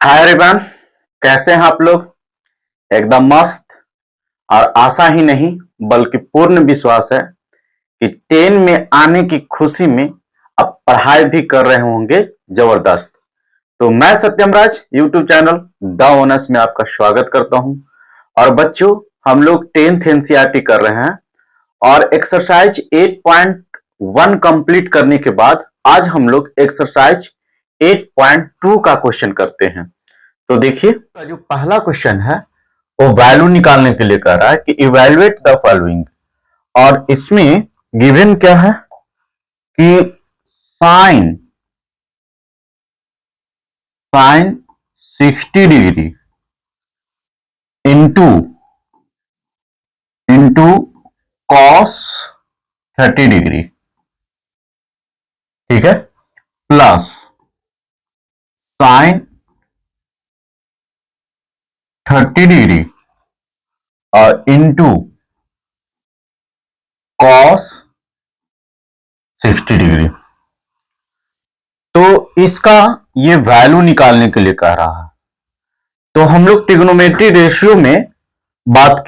Hi everyone, कैसे हैं आप लोग। एकदम मस्त। और आशा ही नहीं बल्कि पूर्ण विश्वास है कि 10 में आने की खुशी में अब पढ़ाई भी कर रहे होंगे जबरदस्त। तो मैं सत्यम राज यूट्यूब चैनल द ओनर्स में आपका स्वागत करता हूं। और बच्चों, हम लोग 10th एनसीईआरटी कर रहे हैं और एक्सरसाइज 8.1 कंप्लीट करने के बाद आज हम लोग एक्सरसाइज 8.2 का क्वेश्चन करते हैं। तो देखिए, जो पहला क्वेश्चन है वो वैल्यू निकालने के लिए कह रहा है कि इवैल्यूएट द फॉलोइंग। और इसमें गिवन क्या है कि sine sine 60 degree into into cos 30 degree, ठीक है, प्लस साइन 30 डिग्री और इंटू कॉस 60 डिग्री। तो इसका ये वैल्यू निकालने के लिए कह रहा है। तो हम लोग ट्रिग्नोमेट्री रेशियो में बात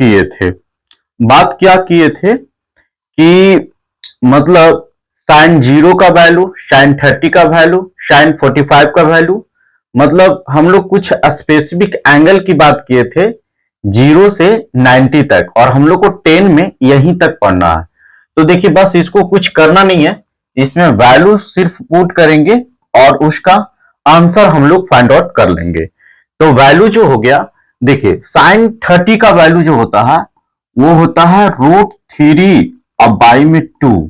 क्या किए थे कि मतलब साइन 0 का वैल्यू, साइन 30 का वैल्यू, साइन 45 का वैल्यू, मतलब हम लोग कुछ स्पेसिफिक एंगल की बात किए थे 0 से 90 तक, और हम लोग को 10 में यहीं तक पढ़ना है। तो देखिए, बस इसको कुछ करना नहीं है, इसमें वैल्यू सिर्फ पुट करेंगे और उसका आंसर हम लोग फाइंड आउट कर लेंगे। तो वैल्यू जो हो गया, देखिए साइन 30 का वैल्यू जो होता है वो होता है √3 अब बाई में 2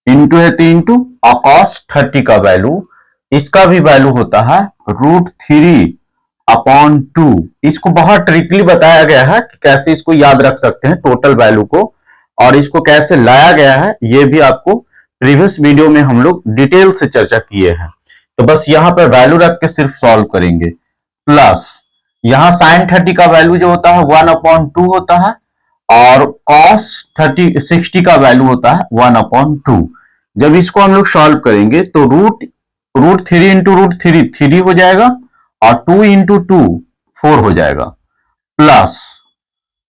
इंटू है 3 इंटू कॉस 30 का वैल्यू, इसका भी वैल्यू होता है √3/2। इसको बहुत ट्रिकली बताया गया है कि कैसे इसको याद रख सकते हैं टोटल वैल्यू को, और इसको कैसे लाया गया है ये भी आपको प्रीवियस वीडियो में हम लोग डिटेल से चर्चा किए हैं। तो बस यहाँ पर वैल्यू रख के सिर्फ सॉल्व करेंगे। प्लस यहाँ साइन 30 का वैल्यू जो होता है 1/2 होता है, और कॉस 60 का वैल्यू होता है 1/2। जब इसको हम लोग सॉल्व करेंगे तो √3 इंटू √3 3 हो जाएगा, और 2 इंटू 2 4 हो जाएगा, प्लस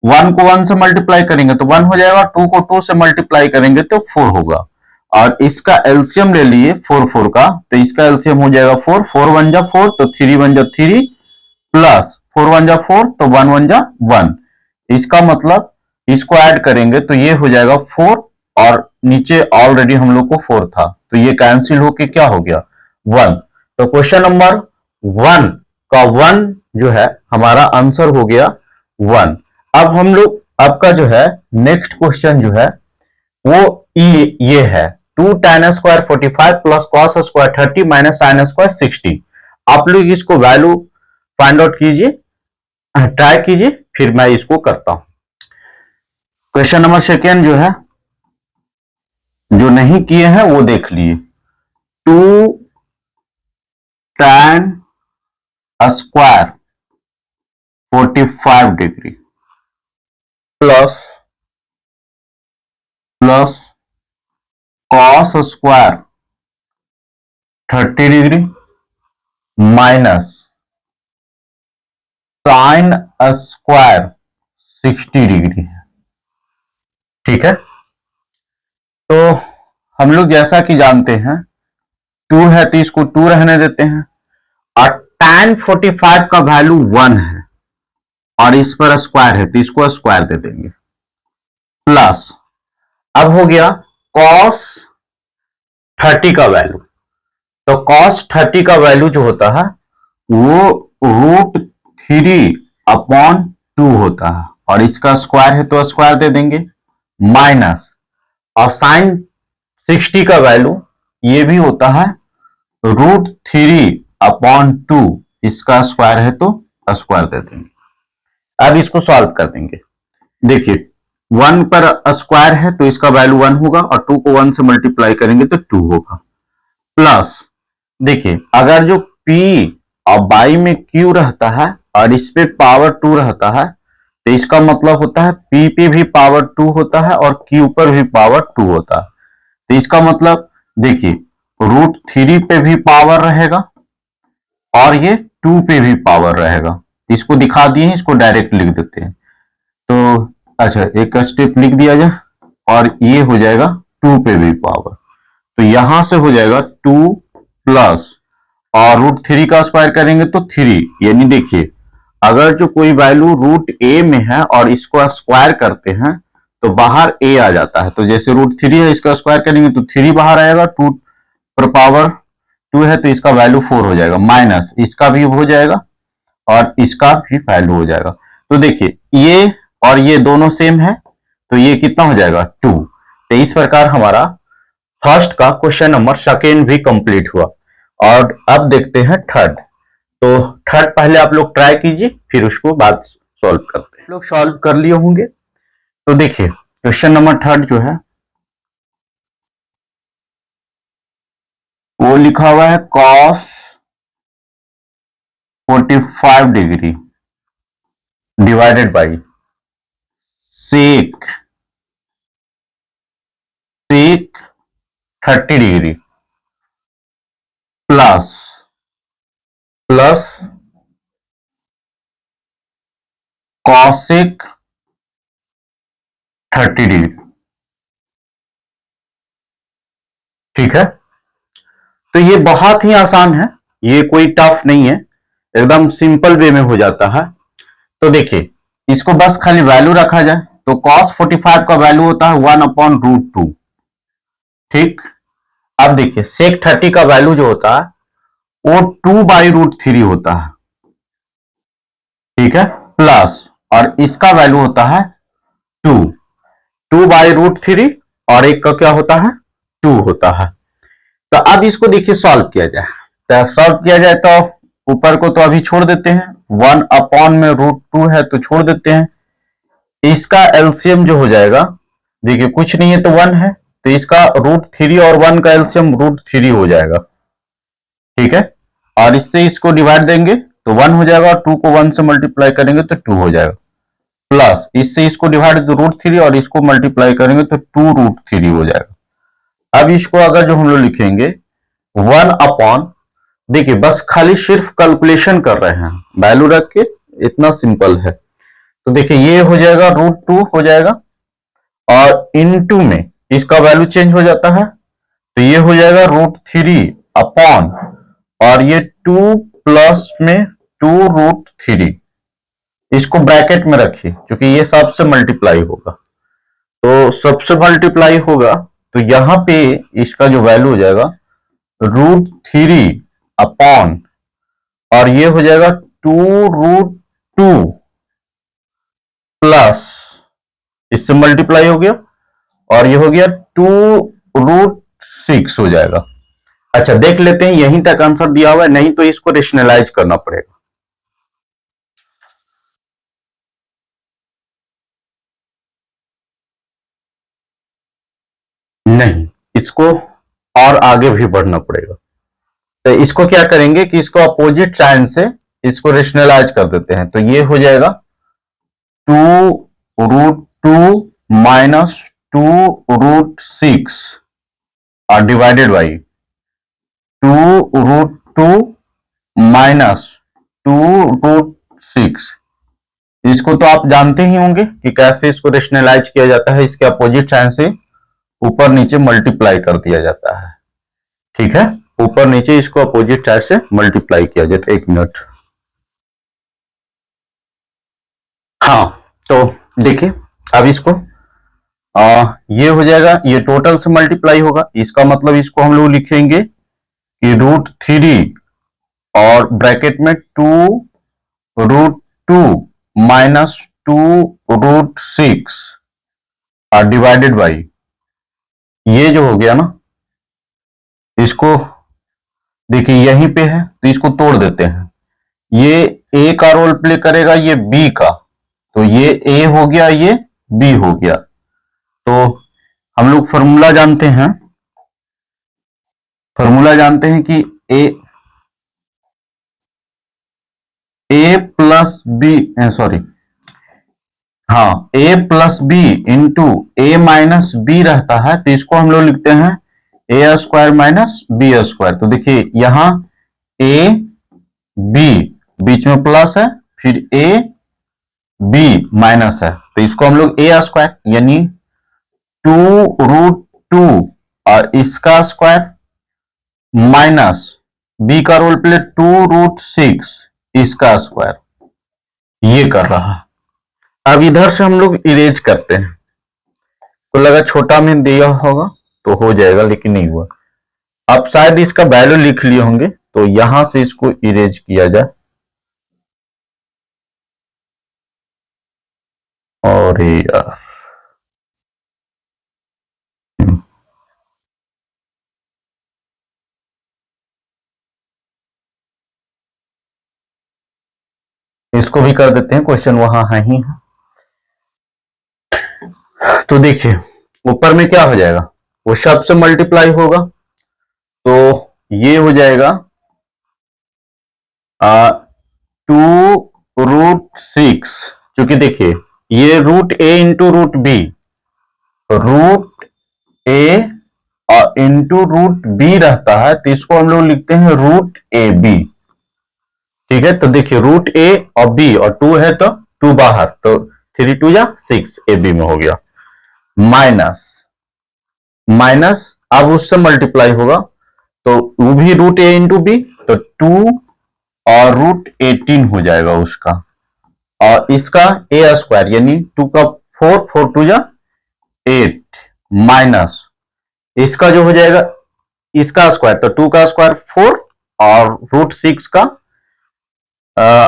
1 को 1 से मल्टीप्लाई करेंगे तो 1 हो जाएगा, 2 को 2 से मल्टीप्लाई करेंगे तो 4 होगा। और इसका एलसीएम ले लिए 4 का, तो इसका एलसीएम हो जाएगा 4 4 1 जा 4, तो 3 1 जा 3, प्लस 4 1 जा 4, तो 1 1 जा 1। इसका मतलब इसको ऐड करेंगे तो ये हो जाएगा 4, और नीचे ऑलरेडी हम लोग को 4 था तो ये कैंसिल होके क्या हो गया 1। तो क्वेश्चन नंबर 1 का 1 जो है हमारा आंसर हो गया 1। अब हम लोग आपका जो है नेक्स्ट क्वेश्चन जो है वो ये है 2 tan square 45 plus cos square 30 minus sine square 60। आप लोग इसको वैल्यू फाइंड आउट कीजिए, ट्राई कीजिए, फिर मैं इसको करता हूं। क्वेश्चन नंबर सेकेंड जो है, जो नहीं किए हैं वो देख लिए। 2 tan square 45 degree plus cos square 30 degree minus sine square 60 degree है, ठीक है। तो हम लोग जैसा कि जानते हैं 2 है तो इसको 2 रहने देते हैं, और tan 45 का वैल्यू 1 है और इस पर स्क्वायर है तो इसको स्क्वायर दे देंगे, प्लस अब हो गया cos 30 का वैल्यू। तो cos 30 का वैल्यू जो होता है वो √3/2 होता है, और इसका स्क्वायर है तो स्क्वायर दे देंगे, माइनस और साइन 60 का वैल्यू ये भी होता है √3/2, इसका स्क्वायर है तो स्क्वायर दे देंगे। अब इसको सॉल्व कर देंगे। देखिए 1 पर स्क्वायर है तो इसका वैल्यू 1 होगा, और 2 को 1 से मल्टीप्लाई करेंगे तो 2 होगा, प्लस देखिए अगर जो P और बाई में Q रहता है और इस पे पावर 2 रहता है तो इसका मतलब होता है P पे भी पावर 2 होता है और Q पर भी पावर 2 होता है। तो इसका मतलब देखिए √3 पे भी पावर रहेगा, और ये 2 पे भी पावर रहेगा। इसको दिखा दिए, इसको डायरेक्ट लिख देते हैं। तो अच्छा, एक स्टेप लिख दिया जाए और ये हो जाएगा 2 पे भी पावर। तो यहां से हो जाएगा 2 प्लस, और √3 का स्क्वायर करेंगे तो 3, यानी देखिए अगर जो कोई वैल्यू √a में है और इसको स्क्वायर करते हैं तो बाहर a आ जाता है। तो जैसे √3 है, इसका स्क्वायर करेंगे तो 3 बाहर आएगा, 2 पर पावर 2 है तो इसका वैल्यू 4 हो जाएगा, माइनस इसका भी हो जाएगा और इसका भी वैल्यू हो जाएगा। तो देखिए ये और ये दोनों सेम है, तो ये कितना हो जाएगा 2। तो इस प्रकार हमारा फर्स्ट का क्वेश्चन नंबर सेकेंड भी कंप्लीट हुआ। और अब देखते हैं थर्ड। तो थर्ड पहले आप लोग ट्राई कीजिए, फिर उसको बाद सॉल्व करते हैं। लोग सॉल्व कर लिए होंगे। तो देखिए क्वेश्चन नंबर थर्ड जो है वो लिखा हुआ है cos 45 degree divided by sec 30 degree plus cosec 30 degree. ठीक है, तो ये बहुत ही आसान है, ये कोई टफ नहीं है, एकदम सिंपल वे में हो जाता है। तो देखिए इसको बस खाली वैल्यू रखा जाए तो cos 45 का वैल्यू होता है 1/√2। ठीक, अब देखिए sec 30 का वैल्यू जो होता है वो 2/√3 होता है। ठीक है, प्लस और इसका वैल्यू होता है 2, 2/√3 और एक का क्या होता है 2 होता है। तो अब इसको देखिए सॉल्व किया जाए। तो सॉल्व किया जाए तो ऊपर को तो अभी छोड़ देते हैं, 1/√2 है तो छोड़ देते हैं। इसका एलसीएम जो हो जाएगा, देखिए कुछ नहीं है तो 1 है, तो इसका √3 और 1 का एलसीएम √3 हो जाएगा। ठीक है, और इससे इसको डिवाइड देंगे तो 1 हो जाएगा, 2 को 1 से मल्टीप्लाई करेंगे तो 2 हो जाएगा, प्लस इससे इसको डिवाइड √3 और इसको मल्टीप्लाई करेंगे तो 2√3 हो जाएगा। अब इसको अगर जो हम लोग लिखेंगे 1/, देखिए बस खाली सिर्फ कैलकुलेशन कर रहे हैं, वैल्यू रख के, इतना सिंपल है। तो देखिए ये हो जाएगा √2 हो जाएगा, और इनटू में इसका वैल्यू चेंज हो जाता है तो ये हो जाएगा √3/, और ये 2 प्लस में 2√3, इसको ब्रैकेट में रखिए क्योंकि ये सबसे मल्टीप्लाई होगा। तो सबसे मल्टीप्लाई होगा तो यहां पे इसका जो वैल्यू हो जाएगा √3/, और ये हो जाएगा 2√2 प्लस इससे मल्टीप्लाई हो गया और ये हो गया 2√6 हो जाएगा। अच्छा देख लेते हैं यहीं तक आंसर दिया हुआ है, नहीं तो इसको रेशनलाइज करना पड़ेगा। नहीं, इसको और आगे भी बढ़ना पड़ेगा। तो इसको क्या करेंगे कि इसको अपोजिट साइन से इसको रेशनलाइज कर देते हैं। तो ये हो जाएगा 2√2 माइनस 2√6 और डिवाइडेड बाई 2√2 माइनस 2√6। इसको तो आप जानते ही होंगे कि कैसे इसको रेशनलाइज किया जाता है, इसके अपोजिट साइन से ऊपर नीचे मल्टीप्लाई कर दिया जाता है। ठीक है, ऊपर नीचे इसको अपोजिट साइड से मल्टीप्लाई किया जाता है। 1 मिनट। हाँ, तो देखिए अब इसको ये हो जाएगा, ये टोटल से मल्टीप्लाई होगा, इसका मतलब इसको हम लोग लिखेंगे कि √3 और ब्रैकेट में 2√2 माइनस 2√6 और डिवाइडेड बाई, ये जो हो गया ना, इसको देखिए यहीं पे है तो इसको तोड़ देते हैं। ये ए का रोल प्ले करेगा, ये बी का, तो ये ए हो गया, ये बी हो गया। तो हम लोग फॉर्मूला जानते हैं, कि ए प्लस बी, सॉरी, हाँ, ए plus B into A minus B रहता है, तो इसको हम लोग लिखते हैं ए स्क्वायर माइनस बी स्क्वायर। तो देखिए यहां ए बी, बीच में प्लस है, फिर ए बी माइनस है, तो इसको हम लोग ए स्क्वायर यानी 2√2 और इसका स्क्वायर माइनस बी का रोल प्ले 2√6 इसका स्क्वायर, ये कर रहा है। अब इधर से हम लोग इरेज करते हैं, तो लगा छोटा में दिया होगा तो हो जाएगा, लेकिन नहीं हुआ। अब शायद इसका वैल्यू लिख लिए होंगे, तो यहां से इसको इरेज किया जाए। और यार इसको भी कर देते हैं, क्वेश्चन वहां है ही है। तो देखिए ऊपर में क्या हो जाएगा, वो सब से मल्टीप्लाई होगा, तो ये हो जाएगा 2√6, क्योंकि देखिए ये रूट ए इंटू रूट बी, रूट ए और इंटू रूट बी रहता है, तो इसको हम लोग लिखते हैं रूट ए बी। ठीक है, तो देखिए रूट ए और बी और 2 है तो 2 बाहर, तो 3 2 या 6 ए बी में हो गया, माइनस माइनस अब उससे मल्टीप्लाई होगा, तो वो भी रूट ए इंटू बी, तो 2 और √18 हो जाएगा उसका, और इसका ए स्क्वायर यानी 2 का 4 4 2 या 8 माइनस इसका जो हो जाएगा इसका स्क्वायर, तो 2 का स्क्वायर 4 और √6 का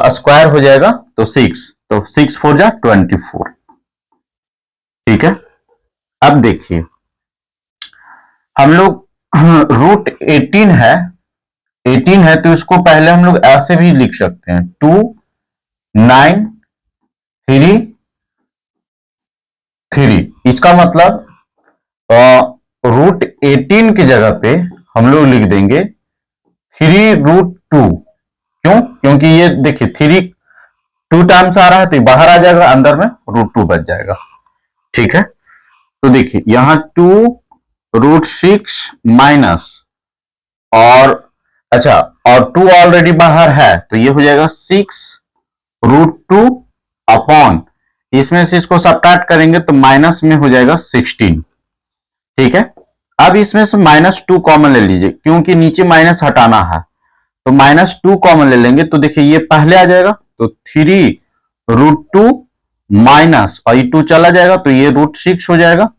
स्क्वायर हो जाएगा तो 6, तो 6 4 जा 24। ठीक है, अब देखिए हम लोग √18 है तो इसको पहले हम लोग ऐसे भी लिख सकते हैं 2 9 3 3, इसका मतलब √18 की जगह पे हम लोग लिख देंगे 3√2। क्यों? क्योंकि ये देखिए 3 2 टाइम्स आ रहा है तो बाहर आ जाएगा, अंदर में √2 बच जाएगा। ठीक है, तो देखिए यहां 2√6 माइनस, और अच्छा और 2 ऑलरेडी बाहर है तो ये हो जाएगा 6√2 अपॉन, इसमें से इसको सब्ट्रैक्ट करेंगे तो माइनस में हो जाएगा 16। ठीक है, अब इसमें से -2 कॉमन ले लीजिए, क्योंकि नीचे माइनस हटाना है, तो -2 कॉमन ले लेंगे, तो देखिए ये पहले आ जाएगा, तो 3√2 माइनस, और ये 2 चला जाएगा तो ये √6 हो जाएगा,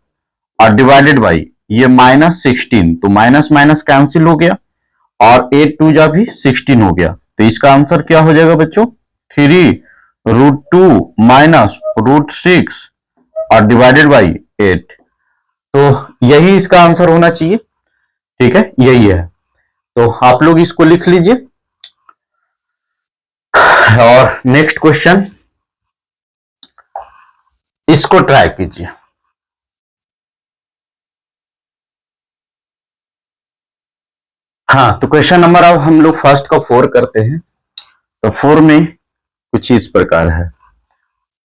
और डिवाइडेड बाई ये -16, तो माइनस माइनस कैंसिल हो गया, और 8 2 जा भी 16 हो गया, तो इसका आंसर क्या हो जाएगा बच्चों, 3√2 माइनस √6 और डिवाइडेड बाई 8, तो यही इसका आंसर होना चाहिए। ठीक है, यही है, तो आप लोग इसको लिख लीजिए। और नेक्स्ट क्वेश्चन, इसको ट्राई कीजिए। हाँ, तो क्वेश्चन नंबर अब हम लोग फर्स्ट का 4 करते हैं। तो 4 में कुछ इस प्रकार है,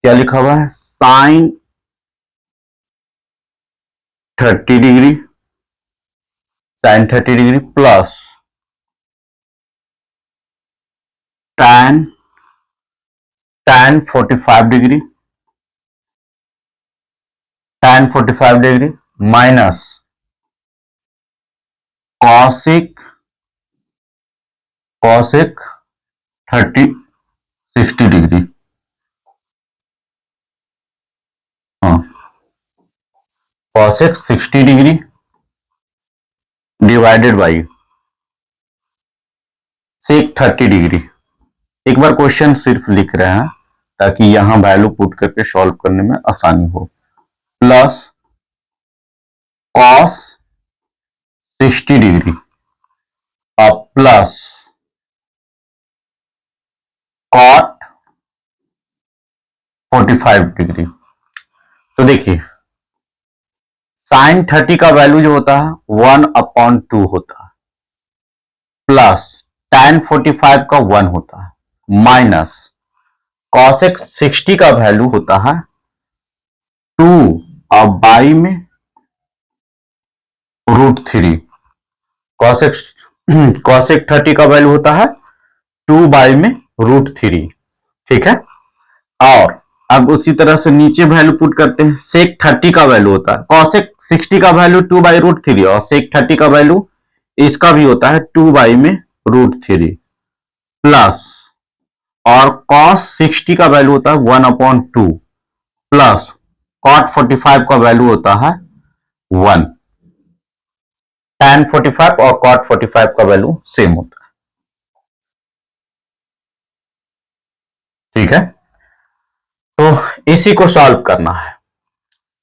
क्या लिखा हुआ है, sine 30 degree, sine 30 degree plus tan 45 degree, tan 45 degree minus cosec 60 degree. हाँ, cosec 60 degree divided by sec 30 degree. एक बार क्वेश्चन सिर्फ लिख रहे हैं ताकि यहां वैल्यू पुट करके सॉल्व करने में आसानी हो, प्लस कॉस 60 डिग्री और प्लस कॉट 45 डिग्री। तो देखिए साइन 30 का वैल्यू जो होता है 1/2 होता है, प्लस tan 45 का 1 होता है, माइनस कॉसेक 60 का वैल्यू होता है 2 और बाई में √3, कॉसेक 30 का वैल्यू होता है 2 में √3, ठीक है। और अब उसी तरह से नीचे वैल्यू पुट करते हैं। सेक 30 का वैल्यू होता है, कॉसेक 60 का वैल्यू 2/√3 और सेक 30 का वैल्यू इसका भी होता है 2 में √3 प्लस, और cos 60 का वैल्यू होता है 1/2 प्लस cot 45 का वैल्यू होता है 1। tan 45 और cot 45 का वैल्यू सेम होता है, ठीक है। तो इसी को सॉल्व करना है,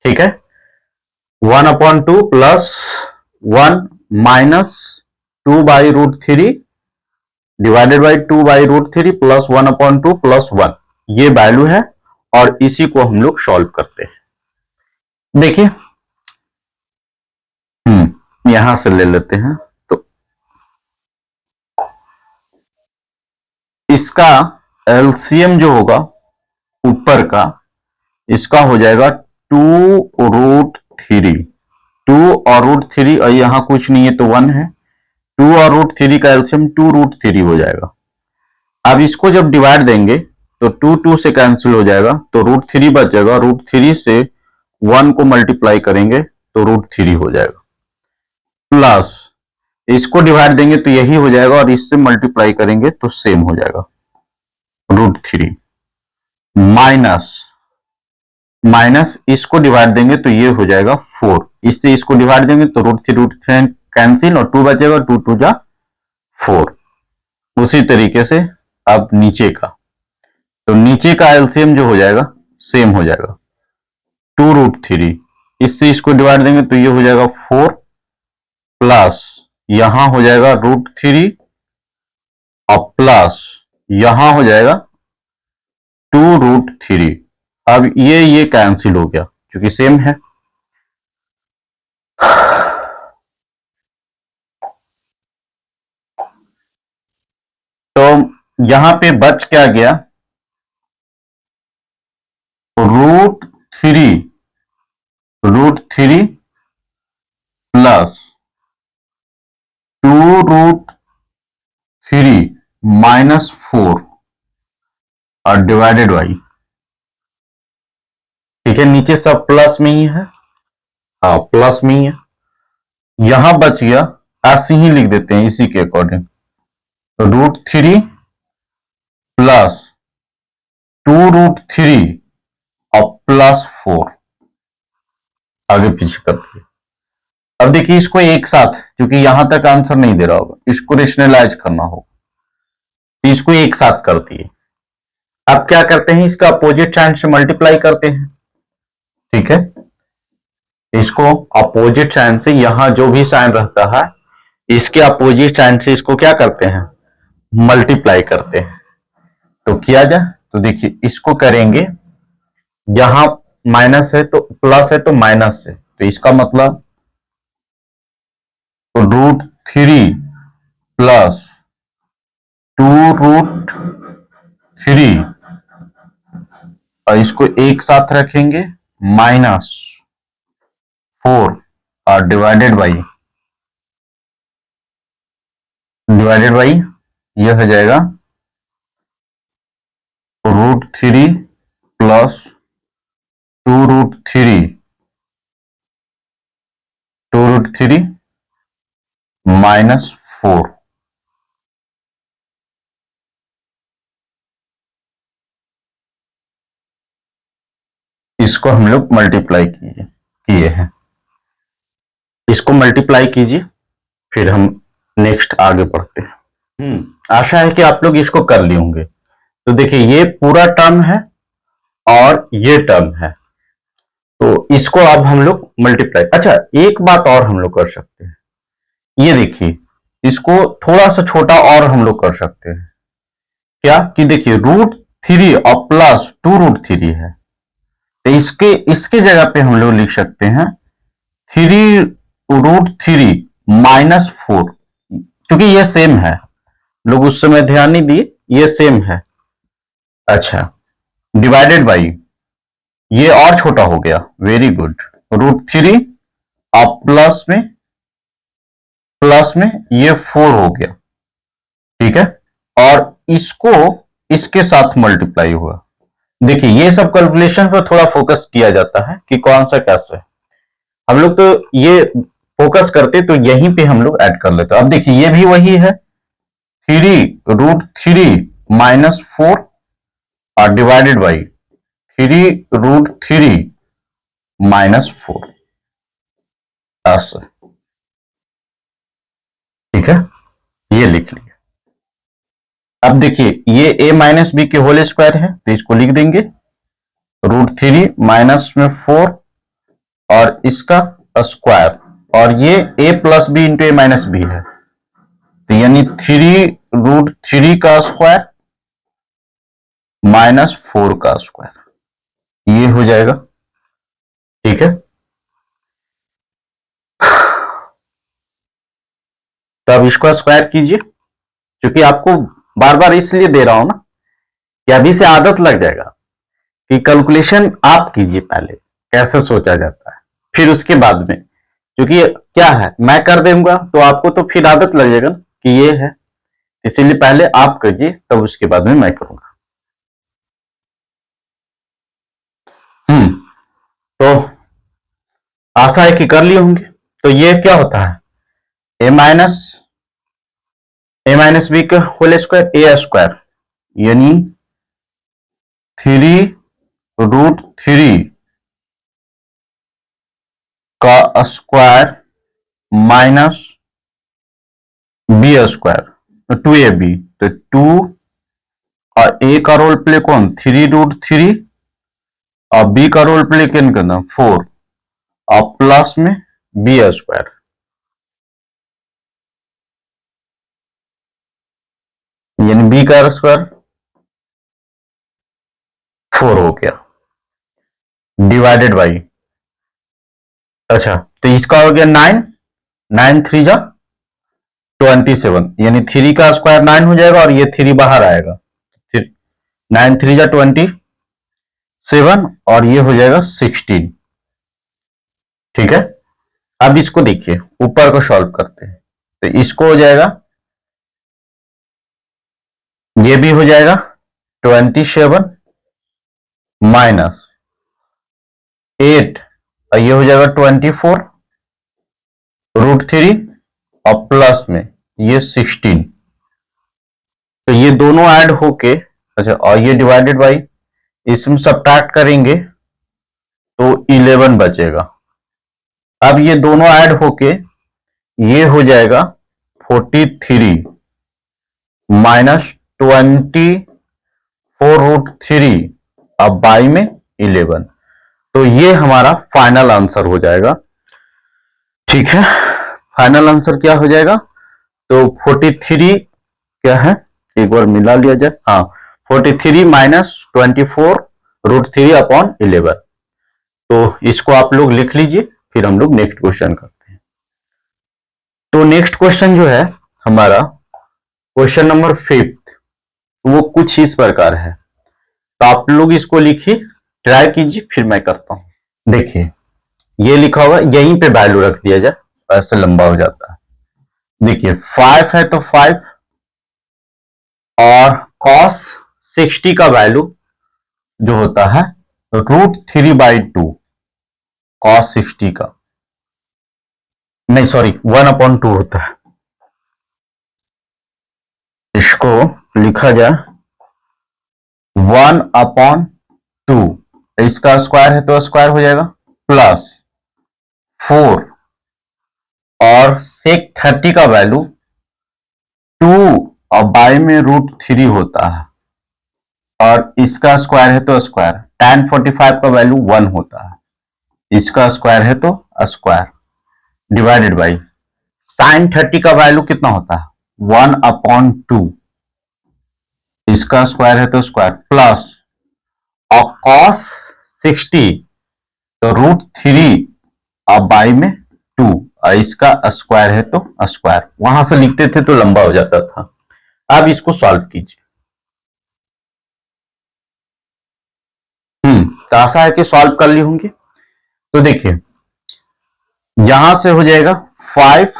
ठीक है। 1/2 plus 1 minus 2/√3 divided by 2/√3 plus 1/2 plus 1, ये वैल्यू है। और इसी को हम लोग सॉल्व करते हैं। देखिए यहां से ले लेते हैं, तो इसका एलसीएम जो होगा ऊपर का, इसका हो जाएगा 2√3, 2 और √3 और यहां कुछ नहीं है तो 1 है। 2 और √3 का एलसीएम 2√3 हो जाएगा। अब इसको जब डिवाइड देंगे तो 2 से कैंसिल हो जाएगा, तो √3 बच जाएगा। √3 से 1 को मल्टीप्लाई करेंगे तो √3 हो जाएगा, प्लस इसको डिवाइड देंगे तो यही हो जाएगा, और इससे मल्टीप्लाई करेंगे तो सेम हो जाएगा √3, माइनस माइनस इसको डिवाइड देंगे तो ये हो जाएगा 4, इससे इसको डिवाइड देंगे तो √3 कैंसिल और 2 बचेगा, 2 2 जा 4। उसी तरीके से अब नीचे का, तो नीचे का एलसीएम जो हो जाएगा सेम हो जाएगा 2√3, इससे इसको डिवाइड देंगे तो ये हो जाएगा 4 प्लस यहां हो जाएगा √3 और प्लस यहां हो जाएगा 2√3। अब ये कैंसिल हो गया क्योंकि सेम है। तो यहां पे बच क्या गया, √3 प्लस 2√3 माइनस 4 और डिवाइडेड बाई, ठीक है। नीचे सब प्लस में ही है, हाँ प्लस में ही है। यहां बच गया, ऐसे ही लिख देते हैं इसी के अकॉर्डिंग, √3 प्लस 2√3 और प्लस 4 आगे पीछे कर दिए। अब देखिए इसको एक साथ, क्योंकि यहां तक आंसर नहीं दे रहा होगा, इसको रेशनलाइज करना होगा, इसको एक साथ कर दिए। अब क्या करते हैं, इसका अपोजिट साइन से मल्टीप्लाई करते हैं, ठीक है। इसको अपोजिट साइन से, यहां जो भी साइन रहता है इसके अपोजिट साइन से इसको क्या करते हैं, मल्टीप्लाई करते हैं। तो किया जाए तो देखिए इसको करेंगे, यहां माइनस है तो प्लस है तो माइनस है, तो इसका मतलब √3 प्लस 2√3 और इसको एक साथ रखेंगे माइनस 4 और डिवाइडेड बाई यह हो जाएगा √3 प्लस 2√3 माइनस 4। इसको हम लोग मल्टीप्लाई किए हैं, इसको मल्टीप्लाई कीजिए, फिर हम नेक्स्ट आगे बढ़ते हैं। आशा है कि आप लोग इसको कर लिए होंगे। तो देखिए ये पूरा टर्म है और ये टर्म है, तो इसको अब हम लोग मल्टीप्लाई, अच्छा एक बात और हम लोग कर सकते हैं, ये देखिए इसको थोड़ा सा छोटा और हम लोग कर सकते हैं। क्या कि देखिए √3 और प्लस 2√3 है, तो इसके जगह पे हम लोग लिख सकते हैं 3√3 माइनस 4, क्योंकि ये सेम है, लोग उस समय ध्यान नहीं दिए, ये सेम है। अच्छा डिवाइडेड बाई, ये और छोटा हो गया, वेरी गुड, √3 और प्लस में ये 4 हो गया, ठीक है। और इसको इसके साथ मल्टीप्लाई हुआ। देखिए ये सब कैलकुलेशन पर थोड़ा फोकस किया जाता है कि कौन सा कैसे। हम लोग तो ये फोकस करते तो यहीं पे हम लोग ऐड कर लेते। अब देखिए ये भी वही है, 3√3 - 4 और डिवाइडेड बाई 3√3 - 4 ऐसे। ठीक है, ये लिख लिया। अब देखिए ये a माइनस बी के होल स्क्वायर है तो इसको लिख देंगे √3 माइनस में 4 और इसका स्क्वायर, और ये a plus B into A minus B है तो यानी 3√3 का स्क्वायर माइनस 4 का स्क्वायर, ये हो जाएगा। ठीक है, तो अब इसको स्क्वायर कीजिए। क्योंकि आपको बार बार इसलिए दे रहा हूं ना कि अभी से आदत लग जाएगा कि कैलकुलेशन आप कीजिए, पहले कैसे सोचा जाता है, फिर उसके बाद में, क्योंकि क्या है मैं कर दूंगा तो आपको तो फिर आदत लग जाएगा कि ये है, इसीलिए पहले आप कीजिए तब उसके बाद में मैं करूंगा। तो आशा है कि कर लिए होंगे। तो ये क्या होता है, ए माइनस बी का होल स्क्वायर ए स्क्वायर यानी 3√3 का square minus B square 2ab, तो 2 और ए का रोल प्ले कौन 3√3 और बी का रोल प्ले किन करना 4 और प्लस में बी स्क्वायर, यानी बी का स्क्वायर 4 हो गया डिवाइडेड बाई, अच्छा तो इसका हो गया 9, 9 3 जा 27, यानी 3 का स्क्वायर 9 हो जाएगा और ये 3 बाहर आएगा, 9 3 जा 27 और ये हो जाएगा 16। ठीक है, अब इसको देखिए ऊपर को सॉल्व करते हैं तो इसको हो जाएगा, ये भी हो जाएगा 27 माइनस 8 और ये हो जाएगा 24√3 और प्लस में ये 16, तो ये दोनों ऐड होके, अच्छा और ये डिवाइडेड बाई, इसमें सब्ट्रैक्ट करेंगे तो 11 बचेगा। अब ये दोनों ऐड होके ये हो जाएगा 43 माइनस 24√3 अब बाई में 11, तो ये हमारा फाइनल आंसर हो जाएगा। ठीक है, फाइनल आंसर क्या हो जाएगा, तो 43 क्या है एक बार मिला लिया जाए, हाँ 43 माइनस 24√3 अपॉन 11, तो इसको आप लोग लिख लीजिए, फिर हम लोग नेक्स्ट क्वेश्चन करते हैं। तो नेक्स्ट क्वेश्चन जो है हमारा क्वेश्चन नंबर 5, वो कुछ इस प्रकार है, तो आप लोग इसको लिखिए, ट्राई कीजिए, फिर मैं करता हूं। देखिए ये लिखा हुआ यहीं पे वैल्यू रख दिया जाए, ऐसे लंबा हो जाता है। देखिए 5 है तो 5 और cos 60 का वैल्यू जो होता है √3/2 cos 60 का, नहीं सॉरी 1/2 होता है, इसको लिखा जाए 1/2, इसका स्क्वायर है तो स्क्वायर हो जाएगा प्लस 4 और sec 30 का वैल्यू 2 और बाई में √3 होता है और इसका स्क्वायर है तो स्क्वायर, tan 45 का वैल्यू 1 होता है, इसका स्क्वायर है तो स्क्वायर डिवाइडेड बाई sin 30 का वैल्यू कितना होता है 1/2, इसका स्क्वायर है तो स्क्वायर प्लस और cos 60 तो √3 और बाई में 2 और इसका स्क्वायर है तो स्क्वायर, वहां से लिखते थे तो लंबा हो जाता था। अब इसको सॉल्व कीजिए। तो आशा है कि सॉल्व कर ली होंगी। तो देखिए यहां से हो जाएगा 5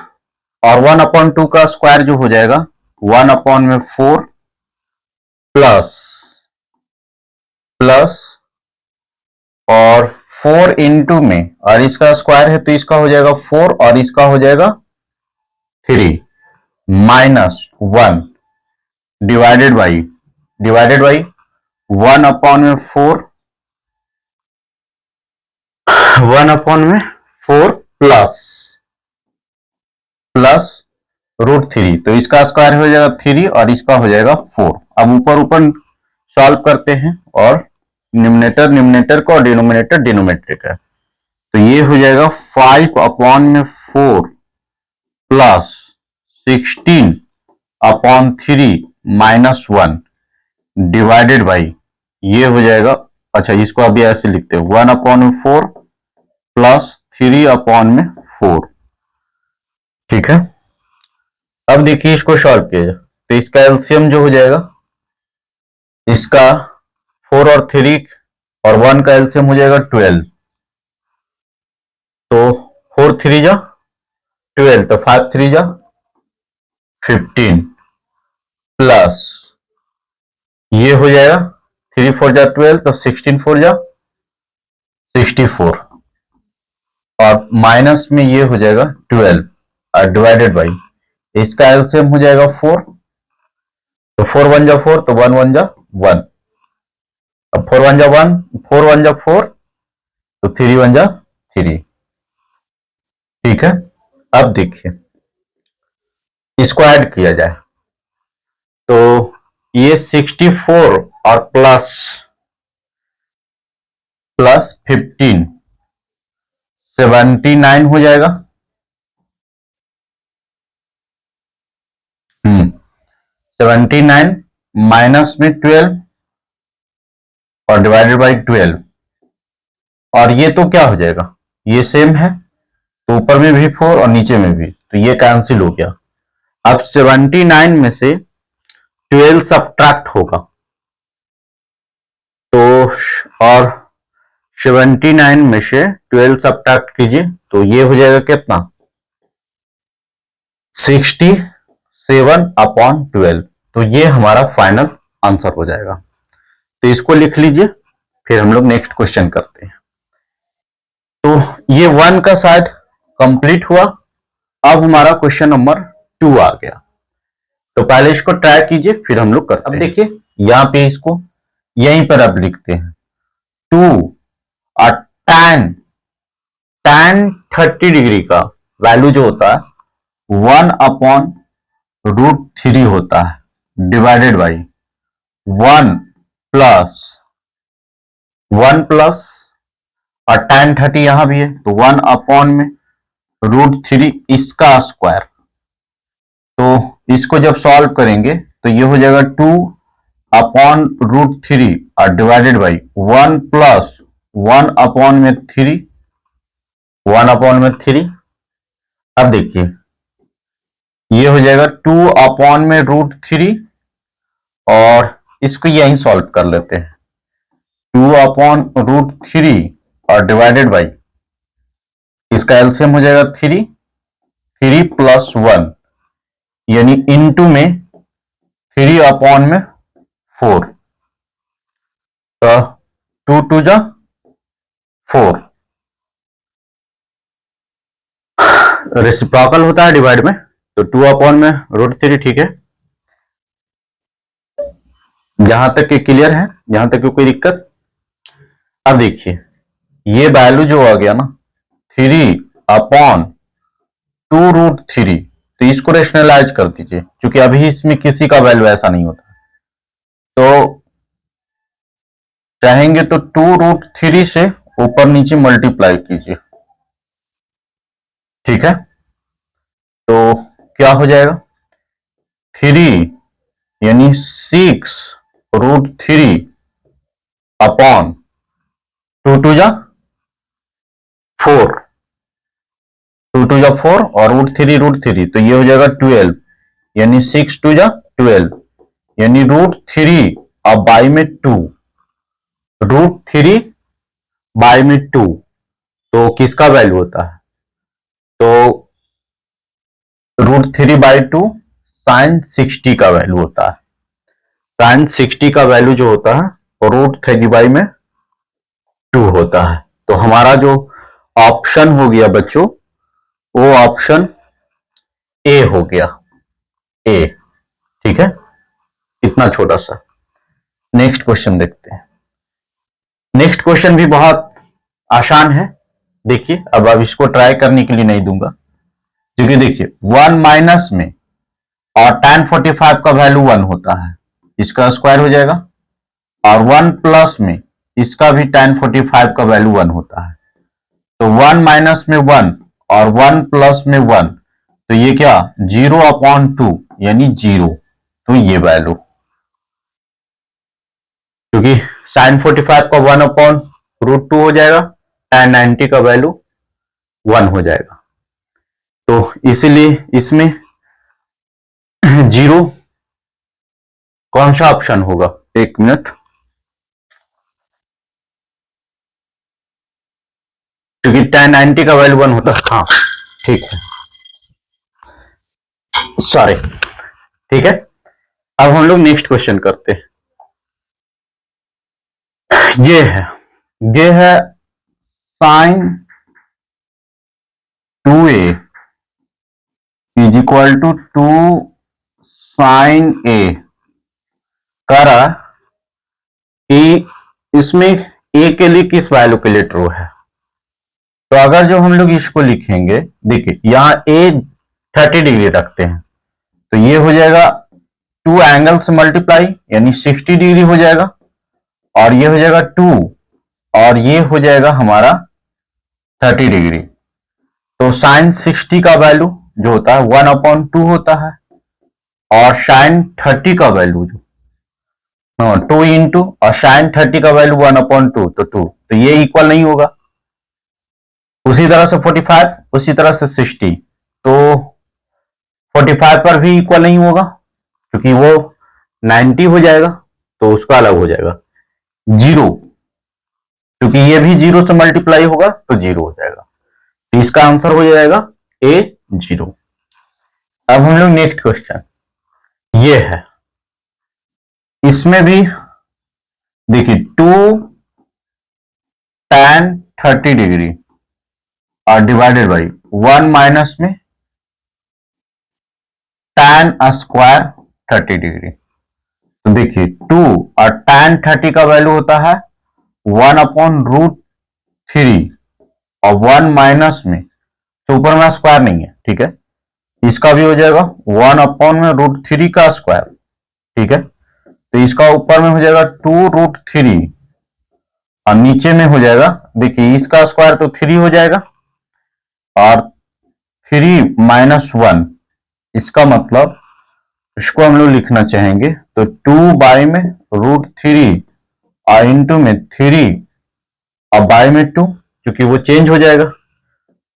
और 1/2 का स्क्वायर जो हो जाएगा 1/4 प्लस प्लस और 4 इंटू में, और इसका स्क्वायर है तो इसका हो जाएगा 4 और इसका हो जाएगा 3 माइनस 1 डिवाइडेड बाई 1 अपॉन में 4 प्लस √3, तो इसका स्क्वायर हो जाएगा 3 और इसका हो जाएगा 4। अब ऊपर ऊपर सॉल्व करते हैं और न्यूमरेटर का और डिनोमिनेटर का, तो ये हो जाएगा 5 अपॉन में 4 plus 16 upon 3 minus 1 divided by, ये हो जाएगा, अच्छा इसको अभी ऐसे लिखते हैं 1 अपॉन में 4 प्लस 3 अपॉन में 4। ठीक है, अब देखिए इसको सॉल्व किया जाए तो इसका एलसीएम जो हो जाएगा, इसका 4 और 3 और 1 का एलसीएम हो जाएगा 12, तो 4 3 जा 12, तो 5 3 जा 15 प्लस ये हो जाएगा 3 4 जा 12, तो 16 4 जा 64 और माइनस में ये हो जाएगा 12 और डिवाइडेड बाई, इसका एलसीएम हो जाएगा 4, तो 4 1 जा 4, तो 1 1 जा 1, अब 4 1 जा 1, 4 1 जा 4, तो 3 1 जा 3। ठीक है, अब देखिए इसको ऐड किया जाए तो ये 64 और प्लस 15 79 हो जाएगा। 79 माइनस में 12 और डिवाइडेड बाई 12, और ये तो क्या हो जाएगा, ये सेम है तो ऊपर में भी 4 और नीचे में भी, तो ये कैंसिल हो गया। अब 79 में से 12 सब्ट्रैक्ट होगा, तो और 79 में से 12 सब्ट्रैक्ट कीजिए तो ये हो जाएगा कितना, 67 अपॉन 12, तो ये हमारा फाइनल आंसर हो जाएगा। तो इसको लिख लीजिए, फिर हम लोग नेक्स्ट क्वेश्चन करते हैं। तो ये 1 का शायद कंप्लीट हुआ, अब हमारा क्वेश्चन नंबर 2 आ गया। तो पहले इसको ट्राई कीजिए फिर हम लोग करते हैं। अब देखिए यहां पे इसको यहीं पर अब लिखते हैं 2 और tan 30 डिग्री का वैल्यू जो होता है 1 अपॉन √3 होता है डिवाइडेड बाई 1 प्लस और tan 30 यहां भी है तो 1 अपॉन में √3 इसका स्क्वायर, तो इसको जब सॉल्व करेंगे तो ये हो जाएगा 2 अपॉन √3 और डिवाइडेड बाई 1 प्लस 1 अपॉन में 3, 1 अपॉन में 3। अब देखिए ये हो जाएगा 2 अपॉन में √3 और इसको यहीं सॉल्व कर लेते हैं 2 अपॉन √3 और डिवाइडेड बाई, इसका एलसीएम हो जाएगा 3 प्लस 1 यानी इनटू में 3 अपॉन में 4, तो 2 2 जा 4, रेसिप्रोकल होता है डिवाइड में, तो 2 अपॉन में √3। ठीक है, जहां तक कि क्लियर है, जहां तक कोई दिक्कत। अब देखिए ये वैल्यू जो आ गया ना 3 अपॉन 2√3, तो इसको रेशनलाइज कर दीजिए क्योंकि अभी इसमें किसी का वैल्यू ऐसा नहीं होता, तो चाहेंगे तो 2√3 से ऊपर नीचे मल्टीप्लाई कीजिए। ठीक है, तो क्या हो जाएगा 3 यानी 6√3 अपॉन 2 2 जा 4, 2 2 जा 4 और √3 तो ये हो जाएगा 12 यानी 6 2 जा 12 यानी √3 अब बाई में 2, √3 बाई में 2, तो किसका वैल्यू होता है, तो √3 बाई 2 साइन 60 का वैल्यू होता है। साइन 60 का वैल्यू जो होता है √3/2 होता है। तो हमारा जो ऑप्शन हो गया बच्चों, वो ऑप्शन ए हो गया, ए। ठीक है, इतना छोटा सा। नेक्स्ट क्वेश्चन देखते हैं। नेक्स्ट क्वेश्चन भी बहुत आसान है। देखिए, अब इसको ट्राई करने के लिए नहीं दूंगा, क्योंकि देखिए 1 माइनस में और tan 45 का वैल्यू 1 होता है, इसका स्क्वायर हो जाएगा। और 1 प्लस में इसका भी tan 45 का वैल्यू 1 होता है। तो 1 माइनस में 1 और 1 प्लस में 1, तो ये क्या 0/2 यानी 0। तो ये वैल्यू, क्योंकि sin 45 का 1/√2 हो जाएगा, tan 90 का वैल्यू 1 हो जाएगा। तो इसीलिए इसमें 0 कौन सा ऑप्शन होगा? एक मिनट, क्योंकि tan 90 का वैल्यू 1 होता है। हाँ ठीक है, सॉरी। ठीक है, अब हम लोग नेक्स्ट क्वेश्चन करते हैं। ये है sin 2a is equal to 2 sin a। कह रहा कि इसमें a के लिए किस वैल्यू के लिए ट्रू है। तो अगर जो हम लोग इसको लिखेंगे, देखिए यहां a 30 डिग्री रखते हैं, तो ये हो जाएगा 2 एंगल से मल्टीप्लाई यानी 60 डिग्री हो जाएगा, और ये हो जाएगा 2, और ये हो जाएगा हमारा 30 डिग्री। तो साइन 60 का वैल्यू जो होता है 1/2 होता है, और साइन 30 का वैल्यू जो 2 इंटू, और साइन 30 का वैल्यू 1/2 तो 2, तो ये इक्वल नहीं होगा। उसी तरह से 45, उसी तरह से 60, तो 45 पर भी इक्वल नहीं होगा, क्योंकि वो 90 हो जाएगा, तो उसका अलग हो जाएगा 0, क्योंकि ये भी 0 से मल्टीप्लाई होगा तो 0 हो जाएगा। तो इसका आंसर हो जाएगा ए 0। अब हम लोग नेक्स्ट क्वेश्चन, ये है, इसमें भी देखिए 2 tan 30 डिग्री और डिवाइडेड बाई 1 माइनस में tan स्क्वायर 30 डिग्री। तो देखिए 2 और tan 30 का वैल्यू होता है 1/√3, और 1 माइनस में, तो ऊपर में स्क्वायर नहीं है, ठीक है, इसका भी हो जाएगा 1/√3 का स्क्वायर। ठीक है, तो इसका ऊपर में हो जाएगा 2√3, और नीचे में हो जाएगा, देखिए इसका स्क्वायर तो 3 हो जाएगा, और 3 माइनस 1, इसका मतलब इसको हम लोग लिखना चाहेंगे तो 2 बाई में √3 और इंटू में 3 और बाई में 2, क्योंकि वो चेंज हो जाएगा,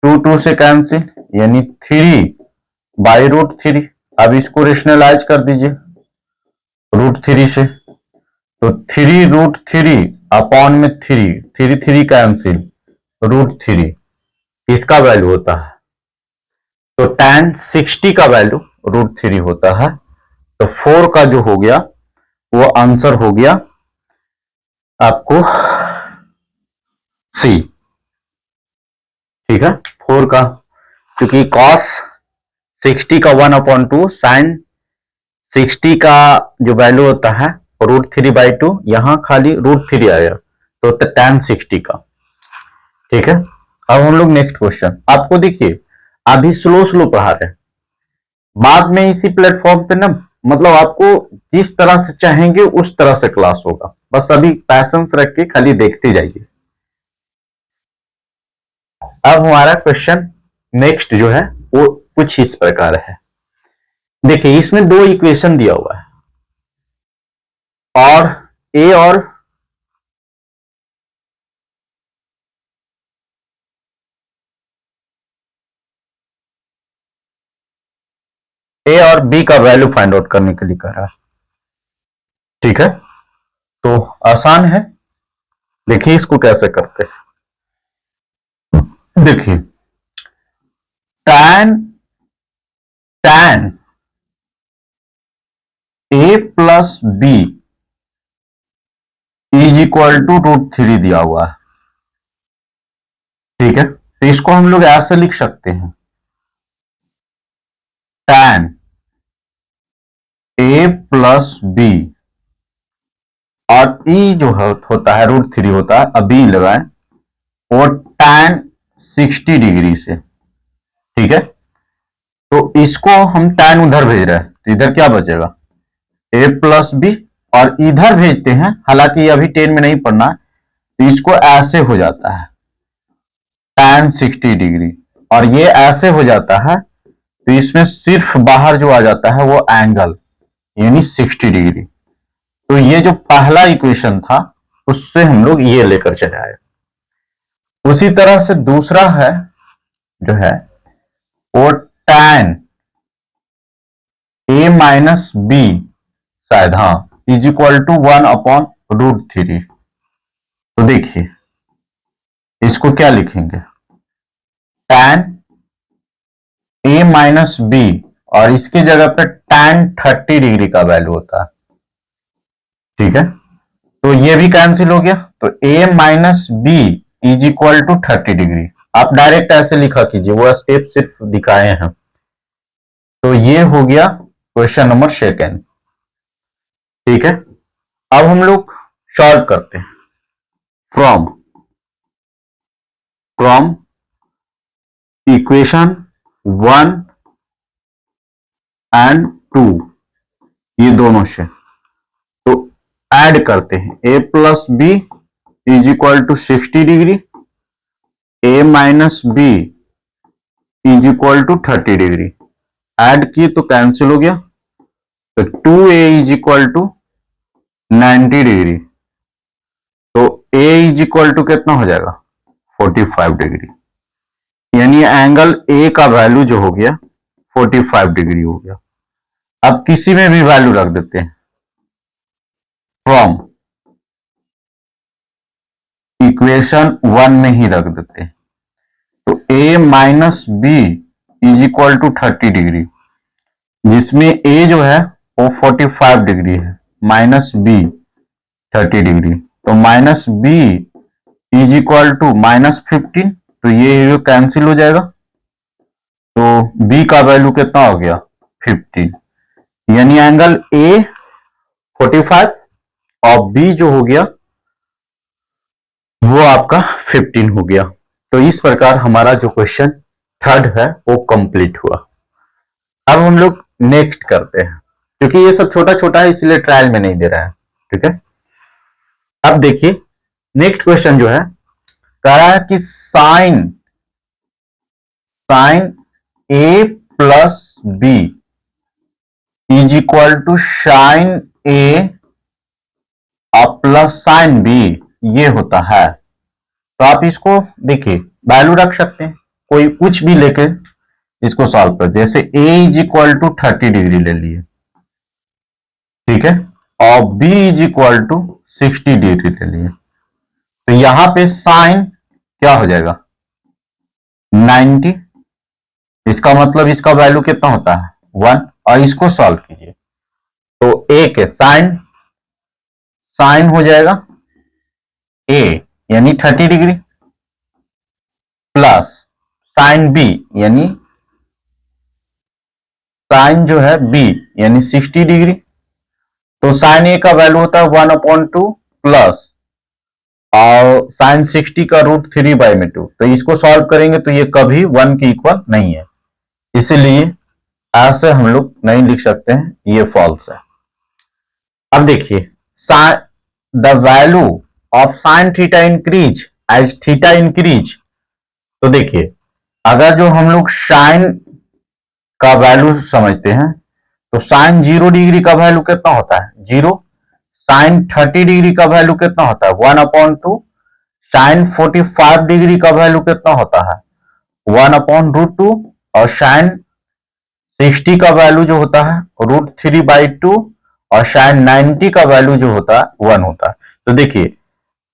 2 से कैंसिल, यानी 3/√3। अब इसको रेशनलाइज कर दीजिए √3 से, तो 3√3 अपॉन में 3 कैंसिल, √3 इसका वैल्यू होता है। तो tan 60 का वैल्यू √3 होता है। तो 4 का जो हो गया वो आंसर हो गया आपको सी। ठीक है, 4 का, क्योंकि cos 60 का 1/2, sin 60 का जो वैल्यू होता है √3/2, यहां खाली √3 आया, तो tan 60 का। ठीक है, अब हम लोग नेक्स्ट क्वेश्चन, आपको देखिए अभी स्लो स्लो पढ़ा रहे हैं, बाद में इसी प्लेटफॉर्म पे ना, मतलब आपको जिस तरह से चाहेंगे उस तरह से क्लास होगा, बस अभी पैशंस रख के खाली देखते जाइए। अब हमारा क्वेश्चन नेक्स्ट जो है वो कुछ इस प्रकार है। देखिए इसमें 2 इक्वेशन दिया हुआ है, और ए और बी का वैल्यू फाइंड आउट करने के लिए कह रहा है। ठीक है, तो आसान है, देखिए इसको कैसे करते हैं। देखिए tan a plus B is equal to √3 दिया हुआ है। ठीक है, तो इसको हम लोग ऐसे लिख सकते हैं, tan a प्लस बी, और ई जो होता है √3 होता है, अभी लगाए, और tan 60 डिग्री से। ठीक है, तो इसको हम tan उधर भेज रहे हैं, तो इधर क्या बचेगा, a प्लस बी, और इधर भेजते हैं, हालांकि ये अभी 10 में नहीं पढ़ना, तो इसको ऐसे हो जाता है tan 60 डिग्री, और ये ऐसे हो जाता है, तो इसमें सिर्फ बाहर जो आ जाता है वो एंगल, यानी 60 डिग्री। तो ये जो पहला इक्वेशन था उससे हम लोग ये लेकर चले आए। उसी तरह से दूसरा है जो है वो tan a माइनस बी, शायद, हाँ, इज इक्वल टू 1/√3। तो देखिए इसको क्या लिखेंगे, tan a माइनस बी, और इसकी जगह पे tan 30 डिग्री का वैल्यू होता है। ठीक है, तो ये भी कैंसिल हो गया, तो a minus B is equal to 30 degree. आप डायरेक्ट ऐसे लिखा कीजिए, वो स्टेप सिर्फ दिखाए हैं। तो ये हो गया क्वेश्चन नंबर सेकेंड। ठीक है, अब हम लोग सॉल्व करते हैं। फ्रॉम इक्वेशन 1 एंड 2, ये दोनों से तो ऐड करते हैं, a plus B is equal to 60 degree, a minus B is equal to 30 degree. Add किए तो कैंसिल हो गया, तो 2a is equal to 90 degree, तो a इज इक्वल टू कितना हो जाएगा, 45 डिग्री, यानी एंगल a का वैल्यू जो हो गया 45 डिग्री हो गया। अब किसी में भी वैल्यू रख देते हैं, फ्रॉम इक्वेशन 1 में ही रख देते हैं, तो a minus B is equal to 30 degree, जिसमें a जो है वो 45 डिग्री है, माइनस बी 30 डिग्री, तो minus B is equal to -15, तो ये कैंसिल हो जाएगा, तो b का वैल्यू कितना हो गया, 15, यानी एंगल a 45 और b जो हो गया वो आपका 15 हो गया। तो इस प्रकार हमारा जो क्वेश्चन थर्ड है वो कंप्लीट हुआ। अब हम लोग नेक्स्ट करते हैं, क्योंकि ये सब छोटा छोटा है इसलिए ट्रायल में नहीं दे रहा है। ठीक है, अब देखिए नेक्स्ट क्वेश्चन जो है, कह रहा है कि sine A plus B is equal to sine A plus sine B, ये होता है। तो आप इसको देखिए वैल्यू रख सकते हैं, कोई कुछ भी लेके इसको सॉल्व कर, जैसे a is equal to 30 degree ले लिए, ठीक है, और b is equal to 60 degree ले लिए, तो यहां पे साइन क्या हो जाएगा, 90, इसका मतलब इसका वैल्यू कितना होता है, 1, और इसको सॉल्व कीजिए, तो a के साइन हो जाएगा a यानी 30 डिग्री प्लस साइन b यानी साइन जो है b यानी 60 डिग्री, तो साइन a का वैल्यू होता है 1/2 प्लस और साइन 60 का √3/2, तो इसको सॉल्व करेंगे तो ये कभी 1 के इक्वल नहीं है, इसीलिए ऐसे हम लोग नहीं लिख सकते हैं, ये फॉल्स है। अब देखिए the value of sine theta increase as theta increase, तो देखिए अगर जो हम लोग साइन का वैल्यू समझते हैं, तो साइन 0 डिग्री का वैल्यू कितना होता है, 0, साइन 30 डिग्री का वैल्यू कितना होता है, 1/2, साइन 45 डिग्री का वैल्यू कितना होता है, 1/√2, और साइन 60 का वैल्यू जो होता है √3/2, और साइन 90 का वैल्यू जो होता है 1 होता है। तो देखिए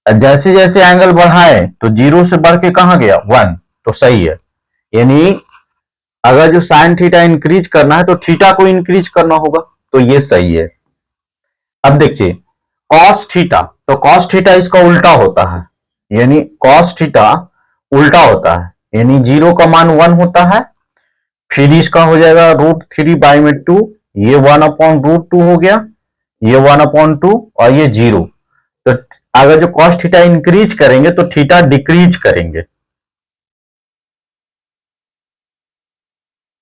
जैसे जैसे एंगल बढ़ाए तो 0 से बढ़ के कहां गया, 1, तो सही है, यानी अगर जो साइन थीटा इंक्रीज करना है तो थीटा को इंक्रीज करना होगा, तो ये सही है। अब देखिए कॉस थीटा तो cos थीटा इसका उल्टा होता है, यानी cos थीटा उल्टा होता है, यानी 0 का मान 1 होता है, फिर इसका हो जाएगा √3/2, ये 1/√2 हो गया, ये 1/2 और ये 0। तो अगर जो cos थीटा इंक्रीज करेंगे तो थीटा डिक्रीज करेंगे।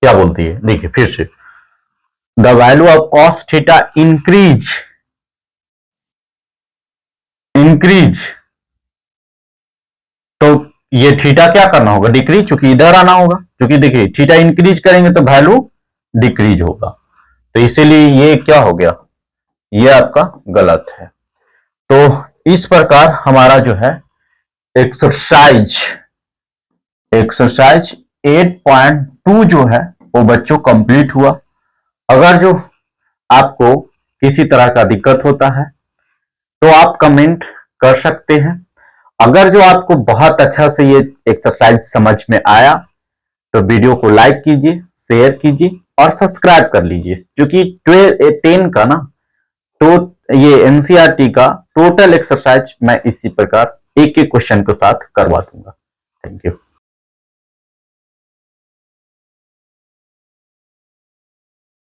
क्या बोलती है, देखिए फिर से, the value of cos theta increase तो ये थीटा क्या करना होगा, डिक्रीज, चूंकि इधर आना होगा, क्योंकि देखिए थीटा इंक्रीज करेंगे तो वैल्यू डिक्रीज होगा, तो इसीलिए ये क्या हो गया, ये आपका गलत है। तो इस प्रकार हमारा जो है एक्सरसाइज 8.2 जो है वो बच्चों कंप्लीट हुआ। अगर जो आपको किसी तरह का दिक्कत होता है तो आप कमेंट कर सकते हैं। अगर जो आपको बहुत अच्छा से ये एक्सरसाइज समझ में आया तो वीडियो को लाइक कीजिए, शेयर कीजिए और सब्सक्राइब कर लीजिए, क्योंकि 10 का ना, तो ये एनसीईआरटी का टोटल एक्सरसाइज मैं इसी प्रकार एक एक क्वेश्चन के साथ करवा दूंगा। Thank you.